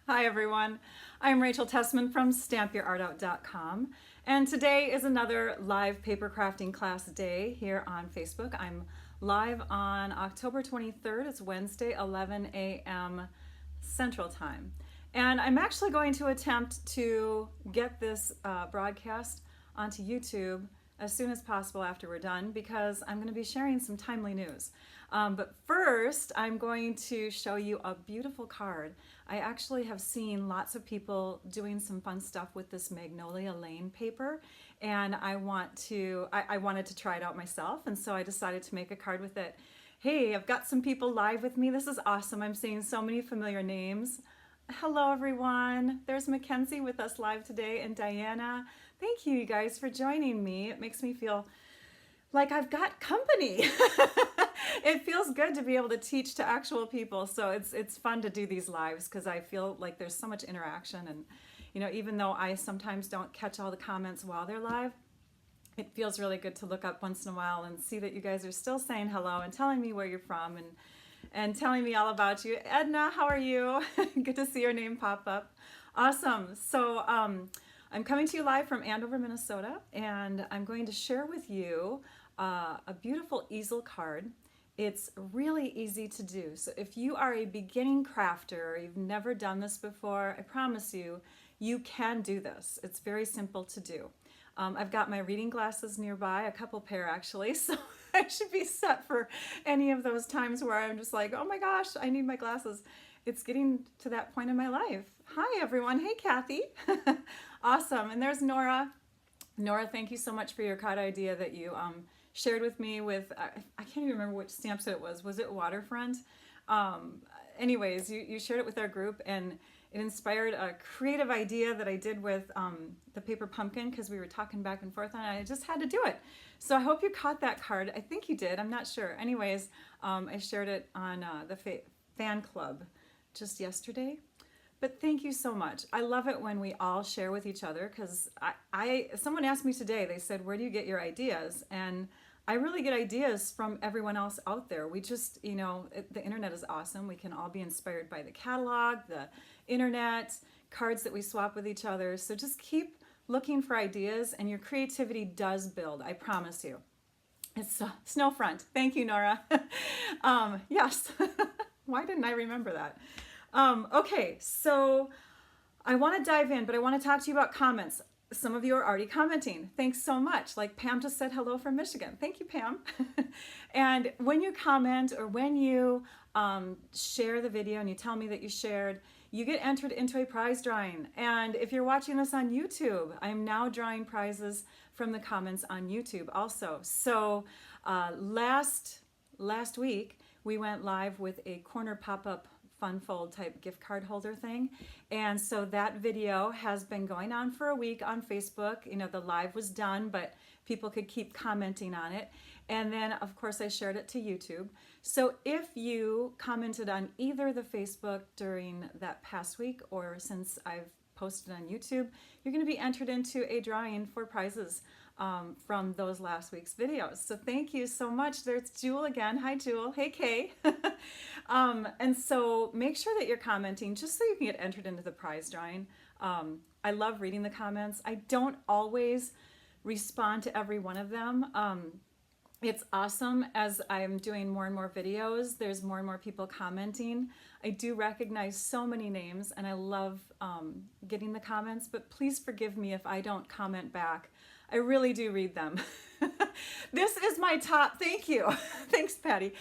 Hi everyone, I'm Rachel Tessman from StampYourArtOut.com, and today is another live paper crafting class day here on Facebook. I'm live on October 23rd. It's Wednesday, 11 a.m. Central Time. And I'm actually going to attempt to get this broadcast onto YouTube as soon as possible after we're done, because I'm going to be sharing some timely news. But first, I'm going to show you a beautiful card. I actually have seen lots of people doing some fun stuff with this Magnolia Lane paper, and I wanted to try it out myself, and so I decided to make a card with it. Hey, I've got some people live with me. This is awesome. I'm seeing so many familiar names. Hello everyone. There's Mackenzie with us live today, and Diana. Thank you guys for joining me. It makes me feel like I've got company. It feels good to be able to teach to actual people. So it's fun to do these lives because I feel like there's so much interaction, and even though I sometimes don't catch all the comments while they're live, it feels really good to look up once in a while and see that you guys are still saying hello and telling me where you're from and telling me all about you. Edna, how are you? Good to see your name pop up. Awesome. So I'm coming to you live from Andover, Minnesota, and I'm going to share with you a beautiful easel card. It's really easy to do. So if you are a beginning crafter or you've never done this before, I promise you, you can do this. It's very simple to do. I've got my reading glasses nearby, a couple pair actually, so I should be set for any of those times where I'm just like, oh my gosh, I need my glasses. It's getting to that point in my life. Hi everyone. Hey Kathy. Awesome. And there's Nora. Nora, thank you so much for your card idea that you shared with me with, I can't even remember which stamp set it was. Was it Waterfront? Anyways, you shared it with our group, and it inspired a creative idea that I did with the paper pumpkin, because we were talking back and forth on it. I just had to do it. So I hope you caught that card. I think you did. I'm not sure. Anyways, I shared it on the fan club just yesterday. But thank you so much. I love it when we all share with each other, because someone asked me today, they said, where do you get your ideas? And I really get ideas from everyone else out there. We just, the internet is awesome. We can all be inspired by the catalog, the internet, cards that we swap with each other. So just keep looking for ideas, and your creativity does build, I promise you. It's Snowfront. Thank you, Nora. Yes. Why didn't I remember that? Okay, so I want to dive in, but I want to talk to you about comments. Some of you are already commenting. Thanks so much. Like Pam just said hello from Michigan. Thank you, Pam. And when you comment or when you share the video and you tell me that you shared, you get entered into a prize drawing. And if you're watching this on YouTube, I'm now drawing prizes from the comments on YouTube also. So last week, we went live with a corner pop-up fun fold type gift card holder thing, and so that video has been going on for a week on Facebook. The live was done, but people could keep commenting on it, and then of course I shared it to YouTube. So if you commented on either the Facebook during that past week or since I've posted on YouTube, you're going to be entered into a drawing for prizes from those last week's videos. So thank you so much. There's Jewel again. Hi Jewel. Hey Kay. And so make sure that you're commenting just so you can get entered into the prize drawing. I love reading the comments. I don't always respond to every one of them. It's awesome as I'm doing more and more videos. There's more and more people commenting. I do recognize so many names, and I love getting the comments, but please forgive me if I don't comment back. I really do read them. This is my top. Thank you. Thanks, Patty.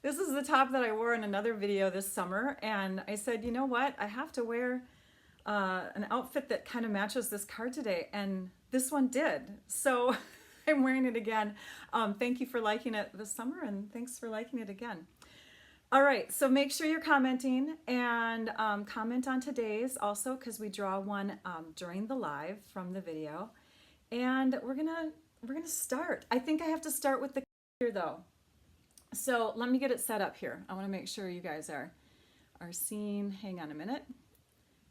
This is the top that I wore in another video this summer, and I said, you know what? I have to wear an outfit that kind of matches this card today, and this one did. So I'm wearing it again. Thank you for liking it this summer, and thanks for liking it again. All right, so make sure you're commenting, and comment on today's also, because we draw one during the live from the video. And we're gonna start. I think I have to start with the here though. So let me get it set up here. I want to make sure you guys are seeing. Hang on a minute.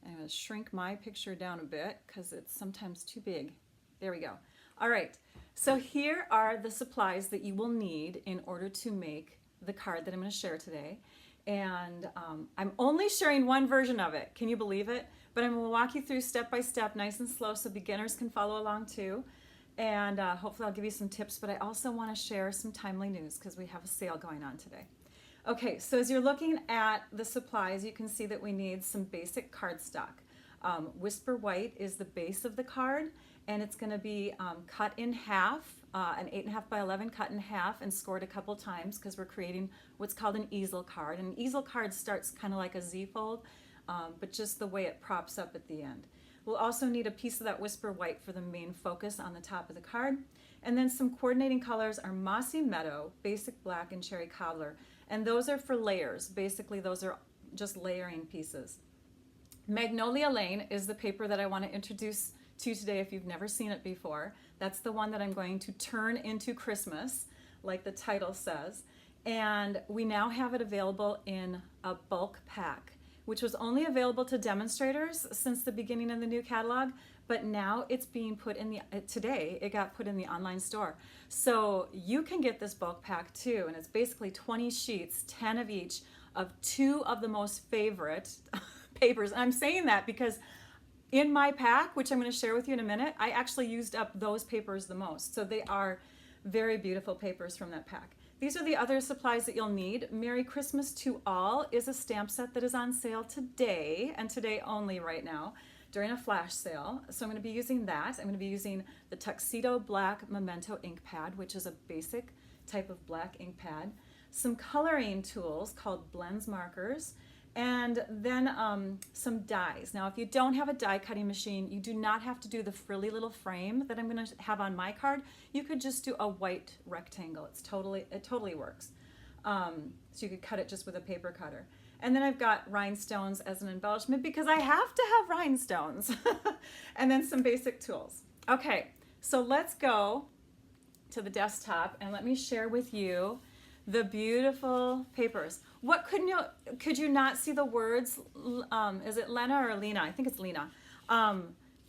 I'm going to shrink my picture down a bit because it's sometimes too big. There we go. All right. So here are the supplies that you will need in order to make the card that I'm going to share today. And I'm only sharing one version of it. Can you believe it? But I'm gonna walk you through step by step, nice and slow, so beginners can follow along too. And hopefully I'll give you some tips, but I also wanna share some timely news because we have a sale going on today. Okay, so as you're looking at the supplies, you can see that we need some basic cardstock. Whisper White is the base of the card, and it's gonna be cut in half, an 8.5 by 11 cut in half and scored a couple times because we're creating what's called an easel card. And an easel card starts kind of like a Z fold, but just the way it props up at the end. We'll also need a piece of that Whisper White for the main focus on the top of the card. And then some coordinating colors are Mossy Meadow, Basic Black, and Cherry Cobbler. And those are for layers. Basically, those are just layering pieces. Magnolia Lane is the paper that I want to introduce to you today if you've never seen it before. That's the one that I'm going to turn into Christmas, like the title says. And we now have it available in a bulk pack, which was only available to demonstrators since the beginning of the new catalog, but now it's being put in the, today it got put in the online store. So you can get this bulk pack too, and it's basically 20 sheets, 10 of each, of 2 of the most favorite papers. And I'm saying that because in my pack, which I'm going to share with you in a minute, I actually used up those papers the most. So they are very beautiful papers from that pack. These are the other supplies that you'll need. Merry Christmas to All is a stamp set that is on sale today, and today only right now, during a flash sale. So I'm going to be using that. I'm going to be using the Tuxedo Black Memento ink pad, which is a basic type of black ink pad. Some coloring tools called Blends Markers, and then some dies. Now, if you don't have a die cutting machine, you do not have to do the frilly little frame that I'm going to have on my card. You could just do a white rectangle. It totally works. So you could cut it just with a paper cutter. And then I've got rhinestones as an embellishment because I have to have rhinestones. And then some basic tools. Okay, so let's go to the desktop and let me share with you the beautiful papers. What could you not see the words? Is it Lena or Lena? I think it's Lena.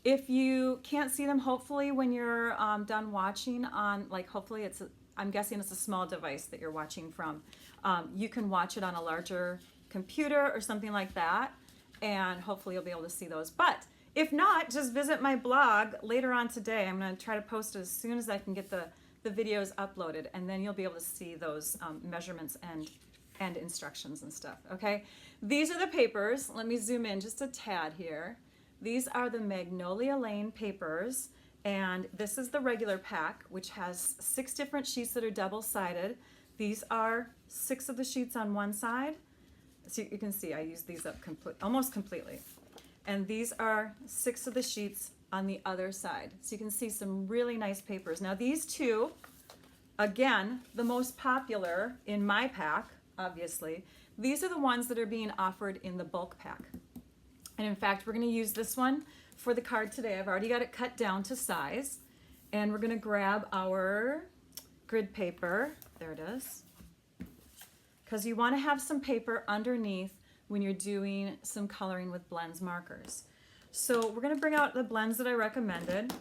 If you can't see them, hopefully when you're done watching on, like hopefully I'm guessing it's a small device that you're watching from. You can watch it on a larger computer or something like that, and hopefully you'll be able to see those. But if not, just visit my blog later on today. I'm going to try to post it as soon as I can get the videos uploaded, and then you'll be able to see those measurements and instructions and stuff. Okay, these are the papers. Let me zoom in just a tad here. These are the Magnolia Lane papers, and this is the regular pack, which has 6 different sheets that are double-sided. These are 6 of the sheets on one side. So you can see I use these up almost completely. And these are 6 of the sheets on the other side. So you can see some really nice papers. Now these 2, again, the most popular in my pack, obviously, these are the ones that are being offered in the bulk pack. And in fact, we're going to use this one for the card today. I've already got it cut down to size. And we're going to grab our grid paper. There it is. Because you want to have some paper underneath when you're doing some coloring with Blends Markers. So we're going to bring out the blends that I recommended,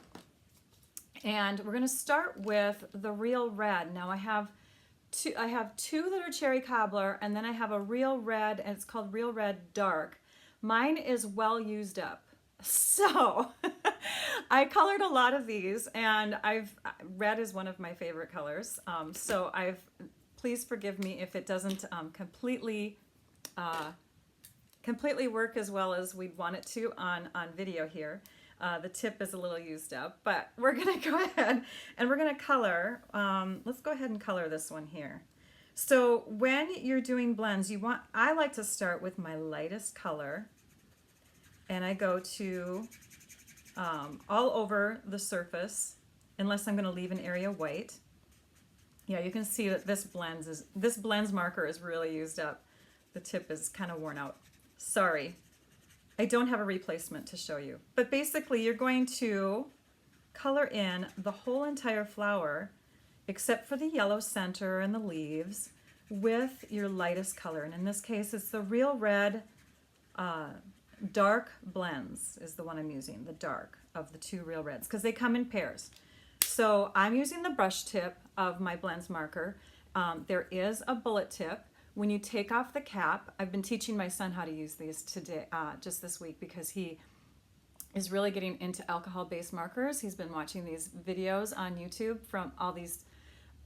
and we're going to start with the Real Red. Now I have two that are Cherry Cobbler, and then I have a Real Red, and it's called Real Red Dark. Mine is well used up. So I colored a lot of these, and red is one of my favorite colors. So please forgive me if it doesn't completely work as well as we'd want it to on video here. The tip is a little used up, but we're gonna go ahead and we're gonna color. Let's go ahead and color this one here. So when you're doing blends, I like to start with my lightest color, and I go to all over the surface, unless I'm gonna leave an area white. Yeah, you can see that this blends marker is really used up. The tip is kind of worn out. Sorry, I don't have a replacement to show you. But basically, you're going to color in the whole entire flower, except for the yellow center and the leaves, with your lightest color. And in this case, it's the Real Red Dark Blends is the one I'm using, the dark of the 2 Real Reds, because they come in pairs. So I'm using the brush tip of my Blends marker. There is a bullet tip, when you take off the cap, I've been teaching my son how to use these today, just this week, because he is really getting into alcohol-based markers. He's been watching these videos on YouTube from all these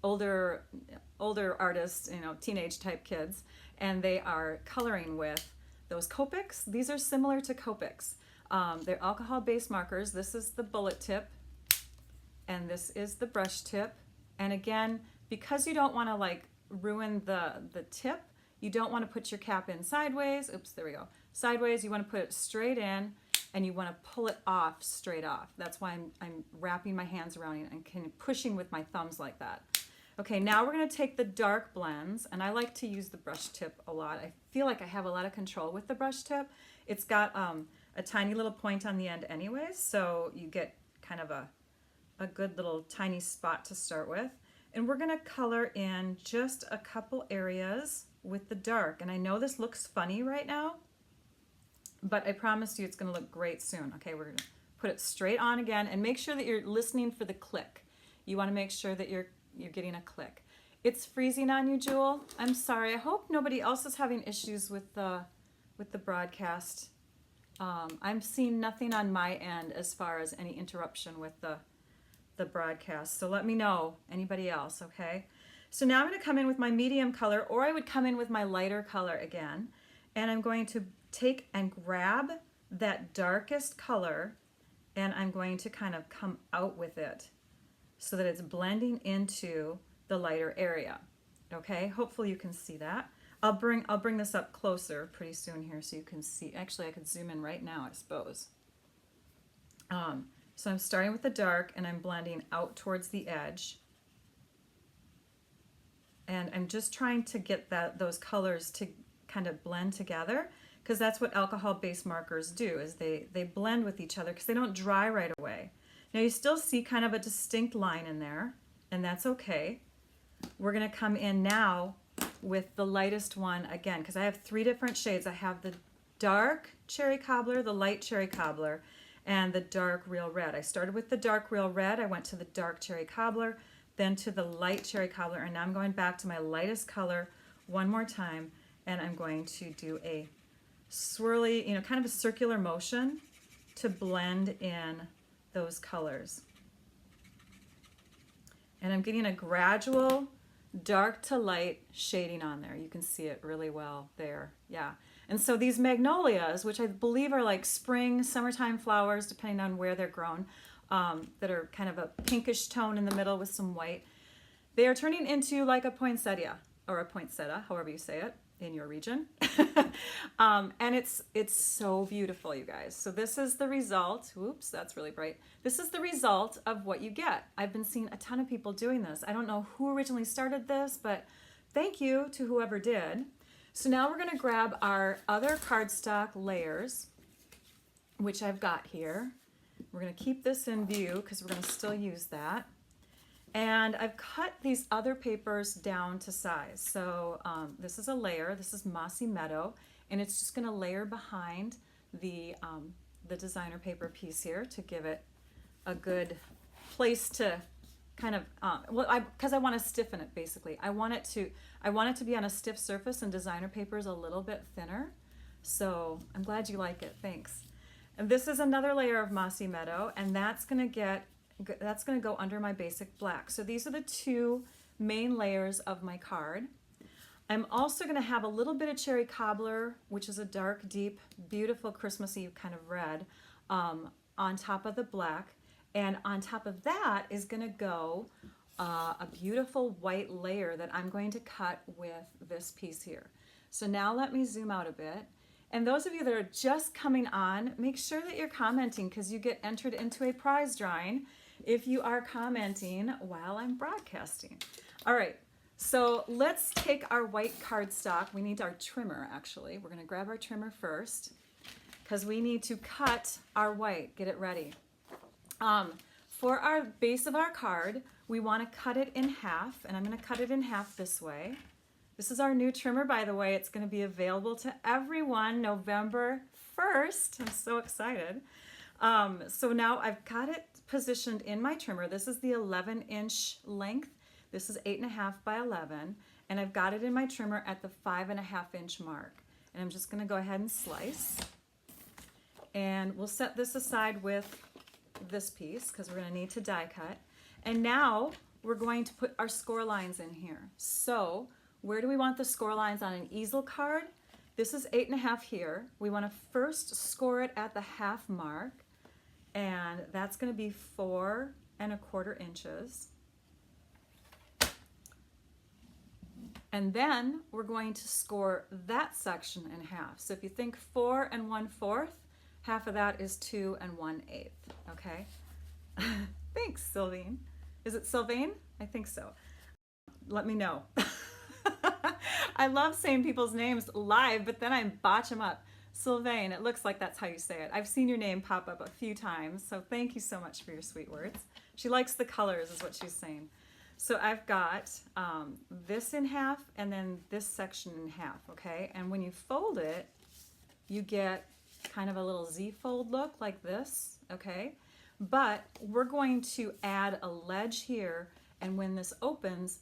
older artists, you know, teenage type kids, and they are coloring with those Copics. These are similar to Copics. They're alcohol-based markers. This is the bullet tip, and this is the brush tip. And again, because you don't want to like ruin the tip, you don't want to put your cap in sideways. Oops, there we go. Sideways, you want to put it straight in, and you want to pull it off straight off. That's why I'm wrapping my hands around it and kind of pushing with my thumbs like that. Okay, now we're going to take the dark blends, and I like to use the brush tip a lot. I feel like I have a lot of control with the brush tip. It's got a tiny little point on the end anyways, so you get kind of a good little tiny spot to start with. And we're going to color in just a couple areas with the dark. And I know this looks funny right now, but I promise you it's going to look great soon. Okay, we're going to put it straight on again, and make sure that you're listening for the click. You want to make sure that you're getting a click. It's freezing on you, Jewel. I'm sorry. I hope nobody else is having issues with the broadcast. I'm seeing nothing on my end as far as any interruption with the broadcast. So let me know, anybody else, okay? So now I'm going to come in with my medium color, or I would come in with my lighter color again, and I'm going to take and grab that darkest color, and I'm going to kind of come out with it so that it's blending into the lighter area. Okay, hopefully you can see that. I'll bring this up closer pretty soon here so you can see. Actually, I could zoom in right now, I suppose. So I'm starting with the dark, and I'm blending out towards the edge. And I'm just trying to get those colors to kind of blend together, because that's what alcohol-based markers do, is they blend with each other because they don't dry right away. Now you still see kind of a distinct line in there, and that's okay. We're going to come in now with the lightest one again, because I have 3 different shades. I have the dark cherry cobbler, the light cherry cobbler, and the dark real red. I started with the dark real red, I went to the dark cherry cobbler, then to the light cherry cobbler, and now I'm going back to my lightest color one more time, and I'm going to do a swirly, you know, kind of a circular motion to blend in those colors. And I'm getting a gradual dark to light shading on there. You can see it really well there. Yeah. And so these magnolias, which I believe are like spring, summertime flowers, depending on where they're grown, that are kind of a pinkish tone in the middle with some white, they are turning into like a poinsettia, or a poinsettia, however you say it in your region. And it's so beautiful, you guys. So this is the result. Oops, that's really bright. This is the result of what you get. I've been seeing a ton of people doing this. I don't know who originally started this, but thank you to whoever did. So now we're going to grab our other cardstock layers, which I've got here. We're going to keep this in view because we're going to still use that. And I've cut these other papers down to size. So this is a layer. This is Mossy Meadow, and it's just going to layer behind the designer paper piece here to give it a good place to kind of because I want to stiffen it. Basically, I want it to be on a stiff surface, and designer paper is a little bit thinner. So I'm glad you like it. Thanks. And this is another layer of Mossy Meadow, and that's going to go under my basic black. So these are the 2 main layers of my card. I'm also going to have a little bit of cherry cobbler, which is a dark, deep, beautiful Christmassy kind of red, on top of the black. And on top of that is going to go a beautiful white layer that I'm going to cut with this piece here. So now let me zoom out a bit. And those of you that are just coming on, make sure that you're commenting, because you get entered into a prize drawing if you are commenting while I'm broadcasting. All right, so let's take our white cardstock. We need our trimmer, actually. We're going to grab our trimmer first, because we need to cut our white. Get it ready. For our base of our card, we want to cut it in half, and I'm going to cut it in half this way. This is our new trimmer, by the way. It's going to be available to everyone November 1st. I'm so excited. So now I've got it positioned in my trimmer. This is the 11-inch length. This is 8.5 by 11, and I've got it in my trimmer at the 5.5-inch mark. And I'm just gonna go ahead and slice. And we'll set this aside with this piece because we're gonna need to die cut. And now we're going to put our score lines in here. So where do we want the score lines on an easel card? This is 8.5 here. We want to first score it at the half mark, and that's going to be 4¼ inches. And then we're going to score that section in half. So if you think 4 1/4, half of that is 2 1/8. Okay. Thanks, Sylvain. Is it Sylvain? I think so. Let me know. I love saying people's names live, but then I botch them up. Sylvain, it looks like that's how you say it. I've seen your name pop up a few times, so thank you so much for your sweet words. She likes the colors is what she's saying. So I've got this in half and then this section in half, okay? And when you fold it, you get kind of a little Z-fold look like this, okay? But we're going to add a ledge here, and when this opens,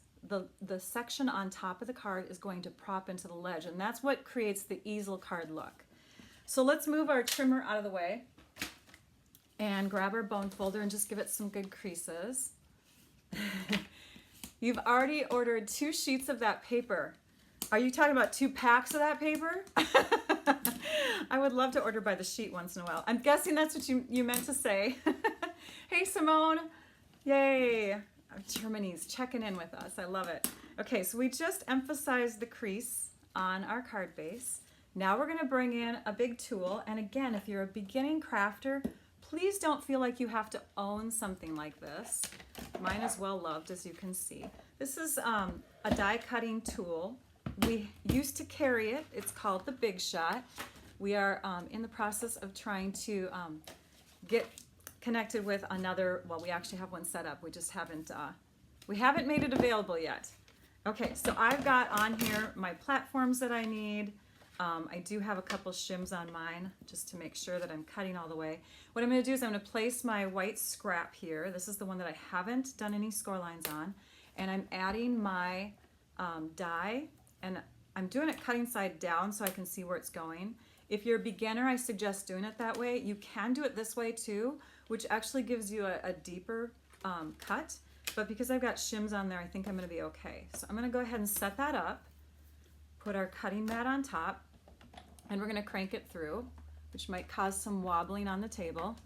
the section on top of the card is going to prop into the ledge, and that's what creates the easel card look. So let's move our trimmer out of the way and grab our bone folder and just give it some good creases. You've already ordered 2 sheets of that paper. Are you talking about 2 packs of that paper? I would love to order by the sheet once in a while. I'm guessing that's what you meant to say. Hey, Simone. Yay. Germany's checking in with us. I love it. Okay, so we just emphasized the crease on our card base. Now we're going to bring in a big tool. And again, if you're a beginning crafter, please don't feel like you have to own something like this. Mine is well loved, as you can see. This is a die cutting tool. We used to carry it. It's called the Big Shot. We are in the process of trying to get connected with another. Well, we actually have one set up. We just haven't made it available yet. Okay, so I've got on here my platforms that I need. I do have a couple shims on mine just to make sure that I'm cutting all the way. What I'm going to do is I'm going to place my white scrap here. This is the one that I haven't done any score lines on, and I'm adding my die, and I'm doing it cutting side down so I can see where it's going. If you're a beginner, I suggest doing it that way. You can do it this way too, which actually gives you a deeper cut. But because I've got shims on there, I think I'm going to be okay. So I'm going to go ahead and set that up, put our cutting mat on top, and we're going to crank it through, which might cause some wobbling on the table.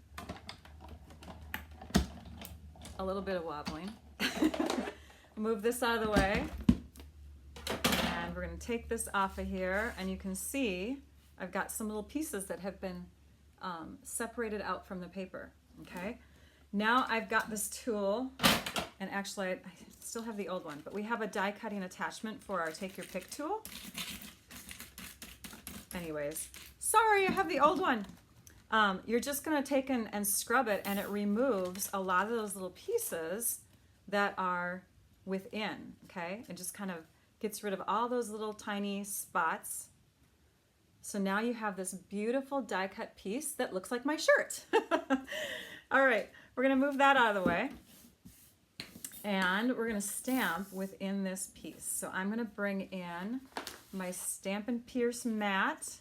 A little bit of wobbling. Move this out of the way, and we're going to take this off of here, and you can see I've got some little pieces that have been separated out from the paper. Okay, now I've got this tool, and actually I still have the old one, but we have a die cutting attachment for our take your pick tool. Anyways, sorry, I have the old one. You're just going to take and scrub it, and it removes a lot of those little pieces that are within. Okay, it just kind of gets rid of all those little tiny spots. So now you have this beautiful die cut piece that looks like my shirt. All right, we're going to move that out of the way, and we're going to stamp within this piece. So I'm going to bring in my Stampin' Pierce mat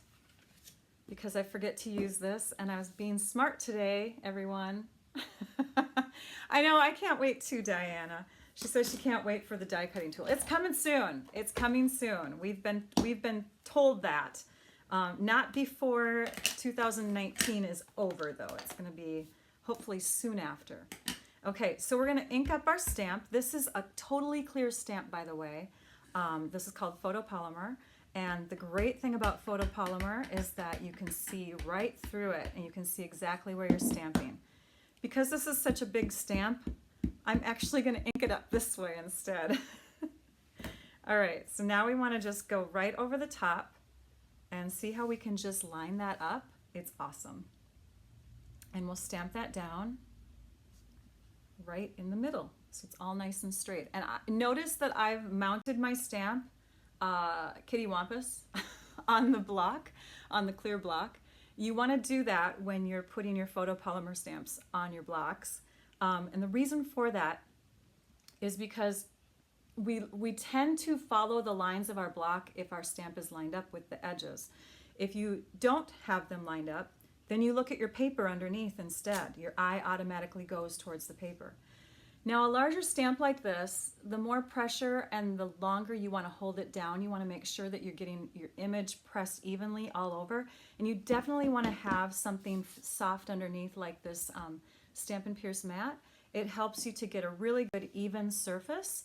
because I forget to use this, and I was being smart today, everyone. I know, I can't wait too, Diana. She says she can't wait for the die cutting tool. It's coming soon. It's coming soon. We've been told that. Not before 2019 is over, though. It's going to be hopefully soon after. Okay, so we're going to ink up our stamp. This is a totally clear stamp, by the way. This is called photopolymer. And the great thing about photopolymer is that you can see right through it, and you can see exactly where you're stamping. Because this is such a big stamp, I'm actually going to ink it up this way instead. All right, so now we want to just go right over the top and see how we can just line that up. It's awesome. And we'll stamp that down right in the middle, so it's all nice and straight. And notice that I've mounted my stamp, Kitty Wampus, on the block, on the clear block. You want to do that when you're putting your photopolymer stamps on your blocks. And the reason for that is because we tend to follow the lines of our block if our stamp is lined up with the edges. If you don't have them lined up, then you look at your paper underneath instead. Your eye automatically goes towards the paper. Now, a larger stamp like this, the more pressure and the longer you want to hold it down, you want to make sure that you're getting your image pressed evenly all over. And you definitely want to have something soft underneath like this Stampin' Pierce mat. It helps you to get a really good even surface.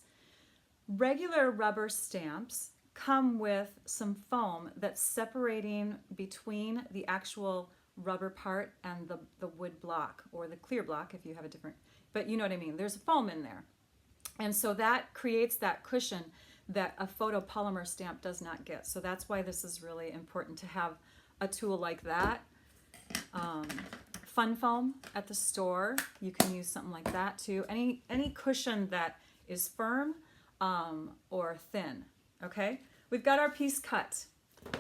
Regular rubber stamps come with some foam that's separating between the actual rubber part and the wood block, or the clear block if you have a different, but you know what I mean. There's foam in there. And so that creates that cushion that a photopolymer stamp does not get. So that's why this is really important to have a tool like that. Fun foam at the store, you can use something like that too. Any cushion that is firm or thin. Okay, we've got our piece cut.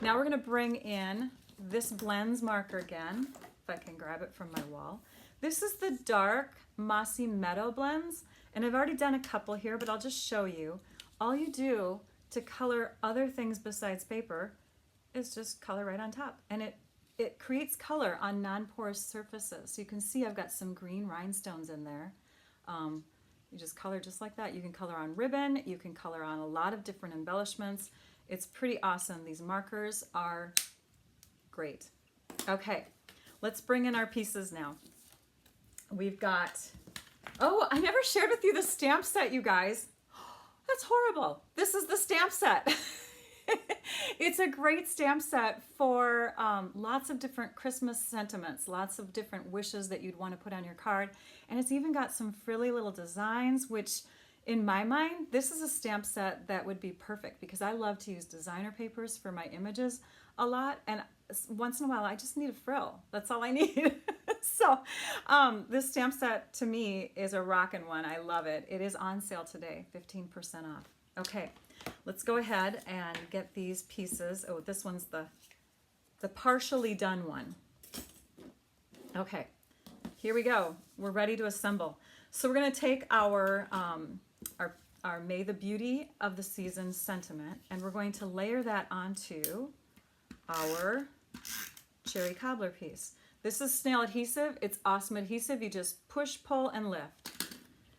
Now we're going to bring in this blends marker again, if I can grab it from my wall. This is the dark Mossy Meadow blends, and I've already done a couple here, but I'll just show you. All you do to color other things besides paper is just color right on top, and it creates color on non-porous surfaces. So you can see I've got some green rhinestones in there. You just color just like that. You can color on ribbon, you can color on a lot of different embellishments. It's pretty awesome. These markers are great. Okay, let's bring in our pieces now. We've got, oh, I never shared with you the stamp set, you guys. That's horrible. This is the stamp set. It's a great stamp set for lots of different Christmas sentiments, lots of different wishes that you'd want to put on your card. And it's even got some frilly little designs, which in my mind, this is a stamp set that would be perfect because I love to use designer papers for my images a lot. And once in a while, I just need a frill. That's all I need. So this stamp set to me is a rockin' one. I love it. It is on sale today, 15% off. Okay. Let's go ahead and get these pieces. Oh, this one's the partially done one. Okay, here we go. We're ready to assemble. So we're going to take our May the Beauty of the Season sentiment, and we're going to layer that onto our cherry cobbler piece. This is snail adhesive. It's awesome adhesive. You just push, pull, and lift.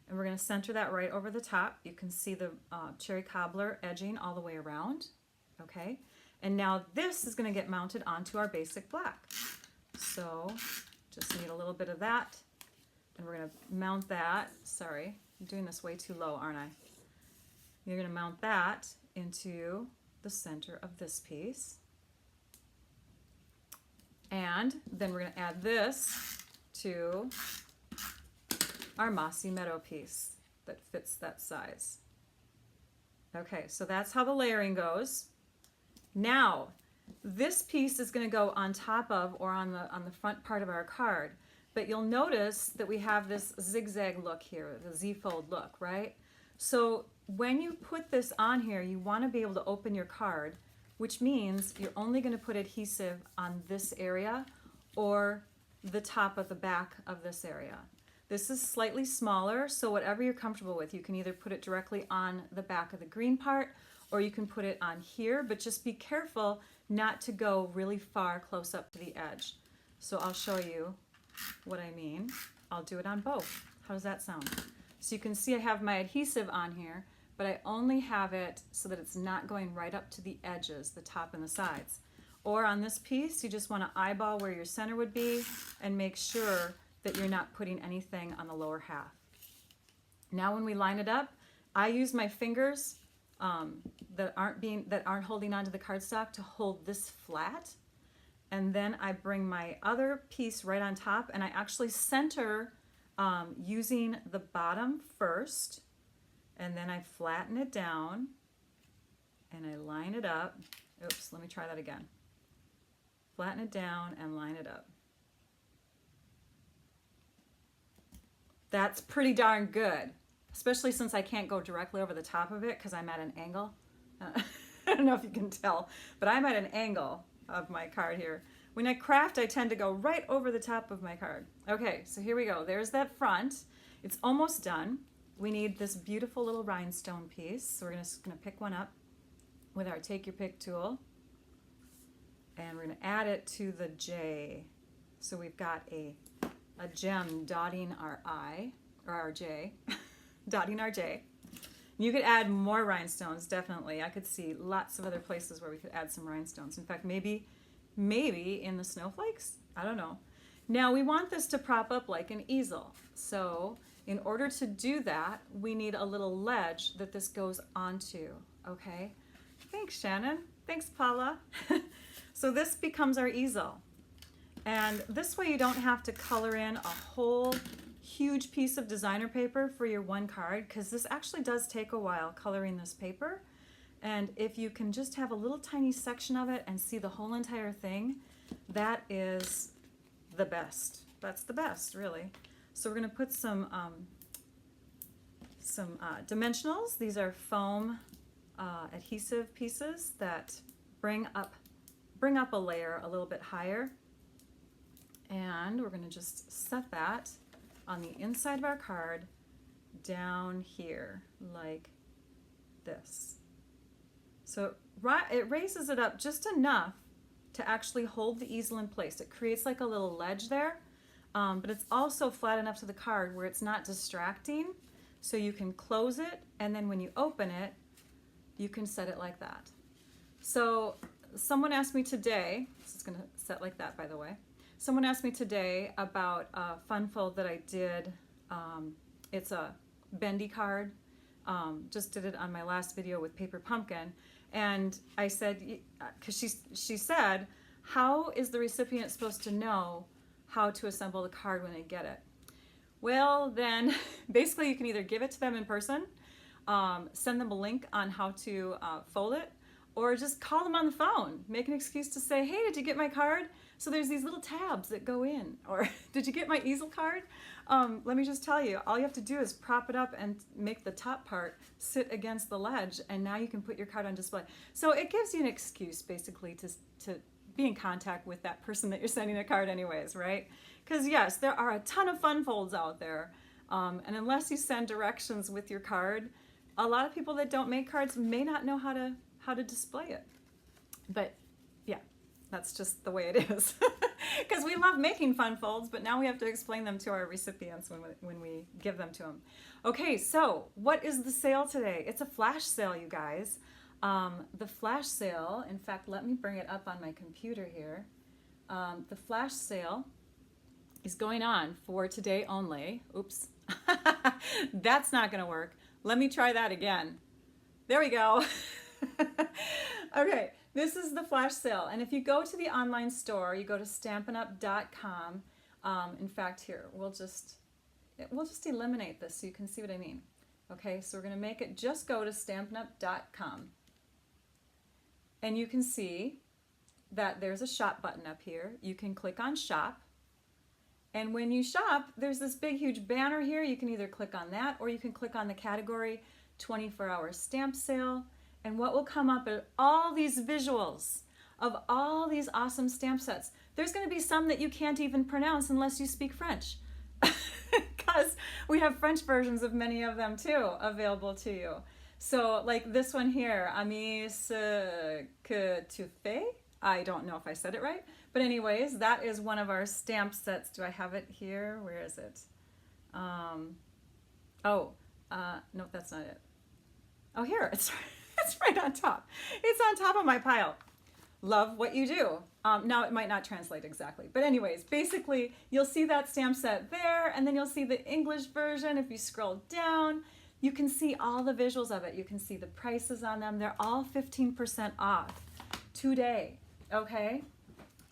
And we're going to center that right over the top. You can see the cherry cobbler edging all the way around. Okay, and now this is going to get mounted onto our basic black. So just need a little bit of that, and we're going to mount that. Sorry, I'm doing this way too low, aren't I? You're going to mount that into the center of this piece. And then we're going to add this to our Mossy Meadow piece that fits that size. Okay, so that's how the layering goes. Now, this piece is going to go on top of or on the front part of our card, but you'll notice that we have this zigzag look here, the Z-fold look, right? So when you put this on here, you want to be able to open your card, which means you're only going to put adhesive on this area or the top of the back of this area. This is slightly smaller, so whatever you're comfortable with, you can either put it directly on the back of the green part or you can put it on here, but just be careful not to go really far close up to the edge. So I'll show you what I mean. I'll do it on both. How does that sound? So you can see I have my adhesive on here, but I only have it so that it's not going right up to the edges, the top and the sides. Or on this piece, you just want to eyeball where your center would be and make sure that you're not putting anything on the lower half. Now when we line it up, I use my fingers that aren't holding onto the cardstock to hold this flat, and then I bring my other piece right on top, and I actually center using the bottom first, and then I flatten it down and I line it up. Oops, let me try that again. Flatten it down and line it up. That's pretty darn good, especially since I can't go directly over the top of it because I'm at an angle. I don't know if you can tell, but I'm at an angle of my card here. When I craft, I tend to go right over the top of my card. Okay, so here we go. There's that front. It's almost done. we need this beautiful little rhinestone piece. So we're just gonna pick one up with our Take Your Pick tool, and we're gonna add it to the J. So we've got a gem dotting our I, or our J, dotting our J. You could add more rhinestones, definitely. I could see lots of other places where we could add some rhinestones. In fact, maybe in the snowflakes, I don't know. Now we want this to prop up like an easel. So in order to do that, we need a little ledge that this goes onto, okay? Thanks, Shannon. Thanks, Paula. So this becomes our easel. And this way you don't have to color in a whole huge piece of designer paper for your one card, because this actually does take a while coloring this paper. And if you can just have a little tiny section of it and see the whole entire thing, that is the best. That's the best, really. So we're going to put some dimensionals. These are foam adhesive pieces that bring up a layer a little bit higher. And we're going to just set that on the inside of our card down here like this. So it raises it up just enough to actually hold the easel in place. It creates like a little ledge there, but it's also flat enough to the card where it's not distracting. So you can close it, and then when you open it, you can set it like that. So someone asked me today, this is going to set like that, by the way. Someone asked me today about a fun fold that I did. It's a bendy card. Just did it on my last video with Paper Pumpkin. And I said, because she said, how is the recipient supposed to know how to assemble the card when they get it? Well, then basically you can either give it to them in person, send them a link on how to fold it, or just call them on the phone. Make an excuse to say, hey, did you get my card? So there's these little tabs that go in. Or did you get my easel card? Let me just tell you, all you have to do is prop it up and make the top part sit against the ledge, and now you can put your card on display. So it gives you an excuse basically to be in contact with that person that you're sending a card anyways, right? Because yes, there are a ton of fun folds out there. And unless you send directions with your card, a lot of people that don't make cards may not know how to display it. But yeah, that's just the way it is. Because we love making fun folds, but now we have to explain them to our recipients when we give them to them. Okay, so what is the sale today? It's a flash sale, you guys. The flash sale, in fact, let me bring it up on my computer here. The flash sale is going on for today only. Oops, that's not going to work. Let me try that again. There we go. Okay, this is the flash sale, and if you go to the online store, you go to stampinup.com. In fact, here we'll just eliminate this so you can see what I mean. Okay, so we're going to make it just go to stampinup.com, and you can see that there's a shop button up here. You can click on shop, and when you shop, there's this big huge banner here. You can either click on that, or you can click on the category 24-hour stamp sale. And what will come up are all these visuals of all these awesome stamp sets. There's going to be some that you can't even pronounce unless you speak French, because we have French versions of many of them too available to you. So like this one here, Amis que tu fais? I don't know if I said it right, but anyways, that is one of our stamp sets. Do I have it here? Where is it? No, that's not it. Oh, here, it's right on top. It's on top of my pile. Love what you do. Now it might not translate exactly, but anyways, basically you'll see that stamp set there, and then you'll see the English version. If you scroll down, you can see all the visuals of it. You can see the prices on them. They're all 15% off today, okay?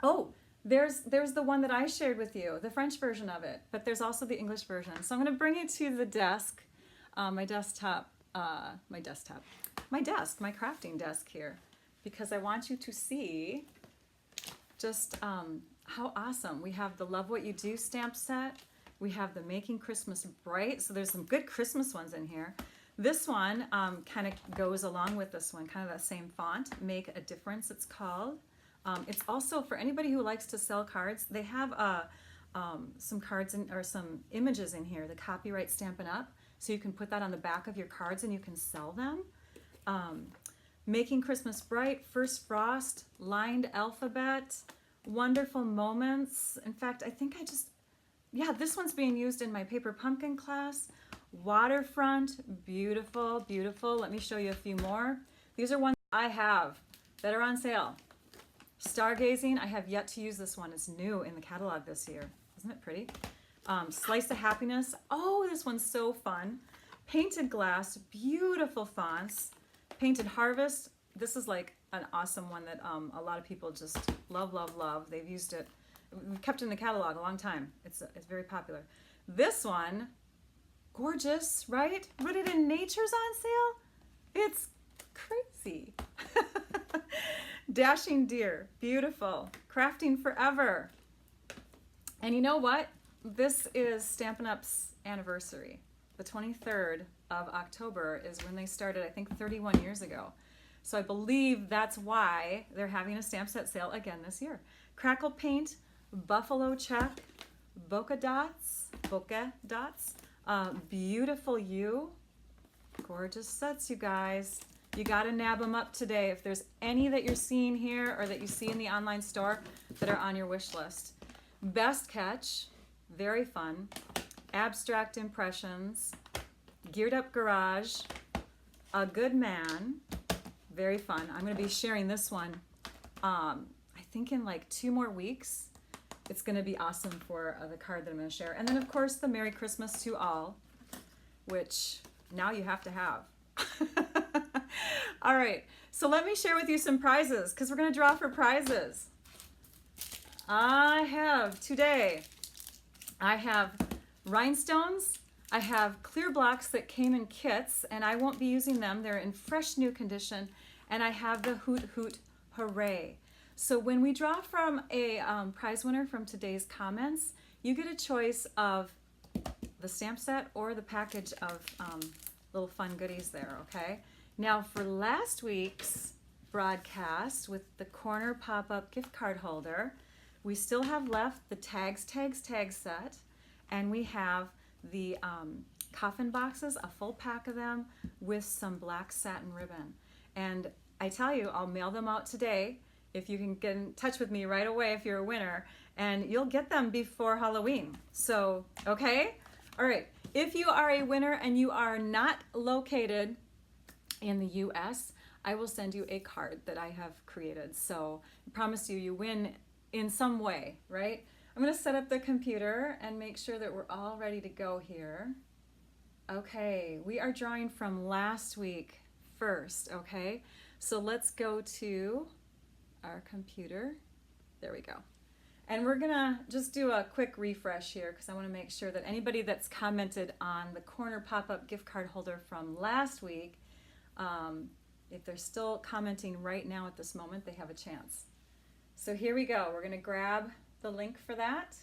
Oh, there's the one that I shared with you, the French version of it, but there's also the English version. So I'm gonna bring it to the desk, my crafting desk here, because I want you to see just how awesome. We have the Love What You Do stamp set. We have the Making Christmas Bright. So there's some good Christmas ones in here. This one kind of goes along with this one, kind of that same font. Make a Difference, it's called. It's also for anybody who likes to sell cards. They have some cards or some images in here, the copyright Stampin' Up. so you can put that on the back of your cards and you can sell them. Making Christmas Bright, First Frost, Lined Alphabet, Wonderful Moments. In fact, I think this one's being used in my paper pumpkin class. Waterfront, beautiful, beautiful. Let me show you a few more. These are ones I have that are on sale. Stargazing, I have yet to use this one. It's new in the catalog this year. Isn't it pretty? Slice of Happiness. Oh, this one's so fun. Painted Glass, beautiful fonts. Painted Harvest. This is like an awesome one that a lot of people just love, love, love. They've used it. We've kept it in the catalog a long time. It's very popular. This one, gorgeous, right? Rooted in Nature's on sale. It's crazy. Dashing Deer, beautiful. Crafting Forever. And you know what? This is Stampin' Up's anniversary. The 23rd of October is when they started, I think 31 years ago. So I believe that's why they're having a stamp set sale again this year. Crackle Paint, Buffalo Check, Bokeh Dots, Beautiful You. Gorgeous sets, you guys. You gotta nab them up today. If there's any that you're seeing here or that you see in the online store that are on your wish list. Best Catch, very fun. Abstract Impressions, Geared Up Garage, A Good Man, very fun. I'm going to be sharing this one, I think in like 2 more weeks. It's going to be awesome for the card that I'm going to share. And then, of course, the Merry Christmas to All, which now you have to have. All right, so let me share with you some prizes because we're going to draw for prizes. I have rhinestones. I have clear blocks that came in kits, and I won't be using them. They're in fresh new condition. And I have the Hoot Hoot Hooray. So when we draw from a prize winner from today's comments, you get a choice of the stamp set or the package of little fun goodies there, okay? Now for last week's broadcast with the corner pop-up gift card holder, we still have left the tags set, and we have the coffin boxes, a full pack of them with some black satin ribbon. And I tell you, I'll mail them out today if you can get in touch with me right away if you're a winner, and you'll get them before Halloween. So, okay? All right, if you are a winner and you are not located in the US, I will send you a card that I have created. So I promise you, you win in some way, right? I'm going to set up the computer and make sure that we're all ready to go here. Okay, we are drawing from last week first, okay? So let's go to our computer. There we go. And we're going to just do a quick refresh here because I want to make sure that anybody that's commented on the corner pop-up gift card holder from last week, if they're still commenting right now at this moment, they have a chance. So here we go. We're going to grab the link for that,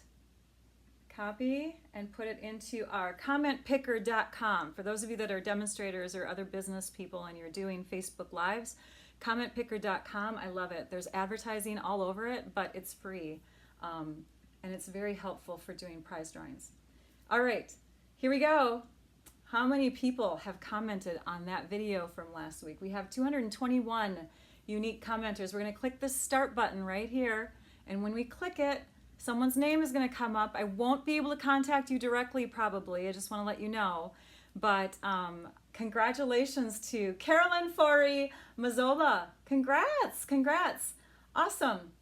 copy, and put it into our commentpicker.com. For those of you that are demonstrators or other business people and you're doing Facebook Lives, commentpicker.com, I love it. There's advertising all over it, but it's free. And it's very helpful for doing prize drawings. All right, here we go. How many people have commented on that video from last week? We have 221 unique commenters. We're going to click the start button right here, and when we click it, someone's name is going to come up. I won't be able to contact you directly probably. I just want to let you know. But congratulations to Carolyn Forey Mazzola. Congrats, congrats. Awesome.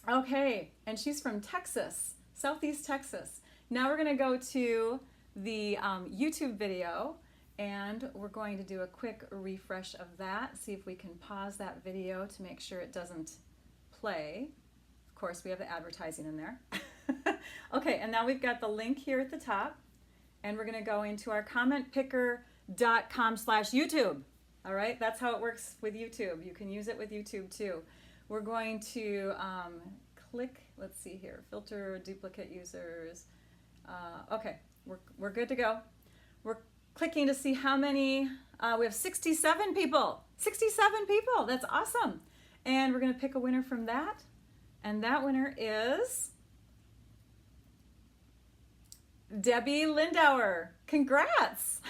Okay, and she's from Texas, Southeast Texas. Now we're going to go to the YouTube video, and we're going to do a quick refresh of that, see if we can pause that video to make sure it doesn't play. Of course, we have the advertising in there. Okay, and now we've got the link here at the top, and we're going to go into our commentpicker.com/YouTube. All right, that's how it works with YouTube. You can use it with YouTube too. We're going to click, let's see here, filter duplicate users. Okay, we're good to go. We're clicking to see how many, we have 67 people. 67 people, that's awesome. And we're gonna pick a winner from that. And that winner is Debbie Lindauer, congrats.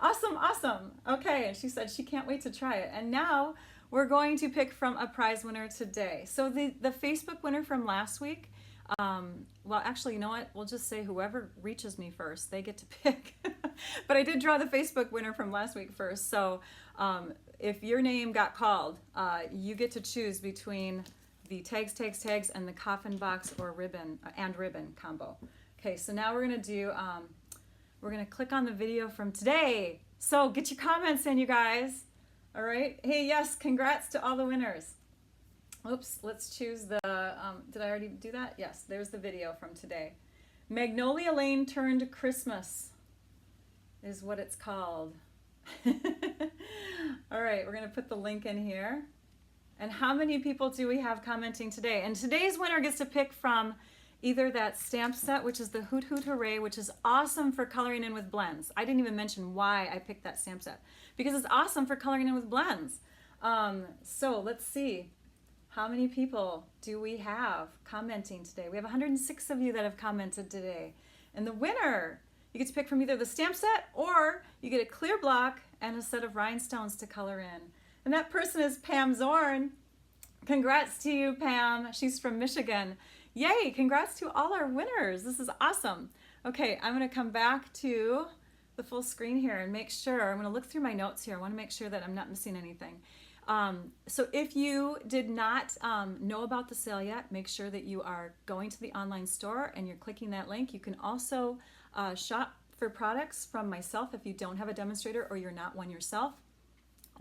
Awesome, awesome. Okay, and she said she can't wait to try it. And now we're going to pick from a prize winner today. So the Facebook winner from last week, well, actually, you know what? We'll just say whoever reaches me first, they get to pick. But I did draw the Facebook winner from last week first. So if your name got called, you get to choose between the tags, and the coffin box or ribbon combo. Okay, so now we're gonna click on the video from today. So get your comments in, you guys. All right. Hey, yes, congrats to all the winners. Oops, let's choose the, did I already do that? Yes, there's the video from today. Magnolia Lane Turned Christmas is what it's called. All right, we're gonna put the link in here. And how many people do we have commenting today? And today's winner gets to pick from either that stamp set, which is the Hoot Hoot Hooray, which is awesome for coloring in with blends. I didn't even mention why I picked that stamp set, because it's awesome for coloring in with blends. So let's see. How many people do we have commenting today? We have 106 of you that have commented today. And the winner, you get to pick from either the stamp set or you get a clear block and a set of rhinestones to color in. And that person is Pam Zorn. Congrats to you, Pam. She's from Michigan. Yay, congrats to all our winners. This is awesome. Okay, I'm gonna come back to the full screen here and make sure, I'm gonna look through my notes here. I wanna make sure that I'm not missing anything. So if you did not know about the sale yet, make sure that you are going to the online store and you're clicking that link. You can also shop for products from myself if you don't have a demonstrator or you're not one yourself.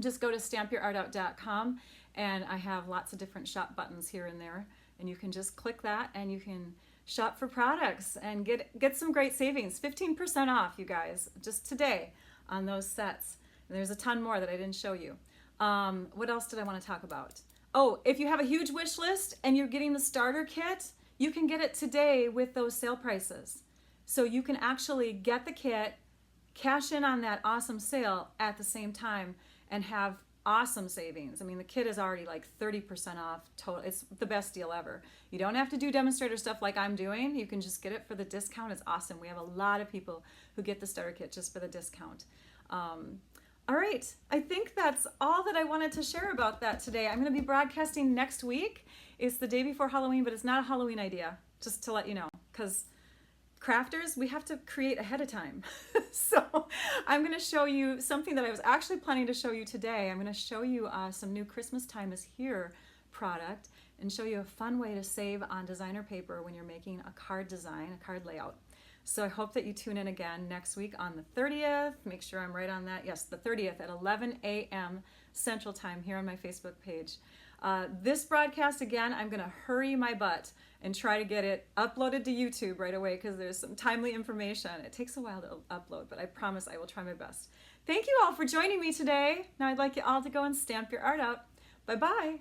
Just go to stampyourartout.com and I have lots of different shop buttons here and there, and you can just click that and you can shop for products and get some great savings. 15% off, you guys, just today on those sets. And there's a ton more that I didn't show you. What else did I want to talk about? Oh, if you have a huge wish list and you're getting the starter kit, you can get it today with those sale prices. So you can actually get the kit, cash in on that awesome sale at the same time, and have awesome savings. I mean, the kit is already like 30% off total. It's the best deal ever. You don't have to do demonstrator stuff like I'm doing. You can just get it for the discount. It's awesome. We have a lot of people who get the starter kit just for the discount. All right, I think that's all that I wanted to share about that today. I'm going to be broadcasting next week. It's the day before Halloween, but it's not a Halloween idea, just to let you know, because crafters, we have to create ahead of time. So I'm going to show you something that I was actually planning to show you today. I'm going to show you some new Christmas Time is Here product and show you a fun way to save on designer paper when you're making a card design, a card layout. So I hope that you tune in again next week on the 30th. Make sure I'm right on that. Yes, the 30th at 11 a.m. Central Time here on my Facebook page. This broadcast, again, I'm going to hurry my butt and try to get it uploaded to YouTube right away because there's some timely information. It takes a while to upload, but I promise I will try my best. Thank you all for joining me today. Now I'd like you all to go and stamp your art out. Bye-bye.